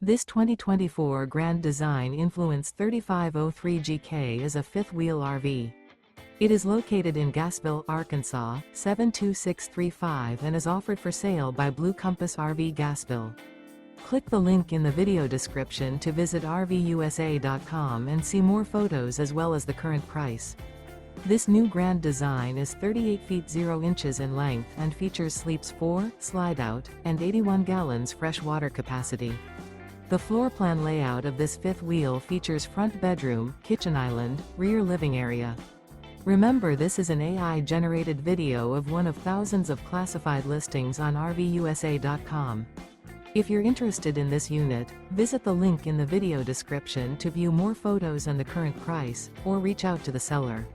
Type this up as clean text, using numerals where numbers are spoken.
This 2024 Grand Design Influence 3503 GK is a fifth-wheel RV. It is located in Gassville, Arkansas, 72635 and is offered for sale by Blue Compass RV Gassville. Click the link in the video description to visit RVUSA.com and see more photos as well as the current price. This new Grand Design is 38 feet 0 inches in length and features sleeps 4, slide-out, and 81 gallons fresh water capacity. The floor plan layout of this fifth wheel features front bedroom, kitchen island, rear living area. Remember, this is an AI-generated video of one of thousands of classified listings on RVUSA.com. If you're interested in this unit, visit the link in the video description to view more photos and the current price, or reach out to the seller.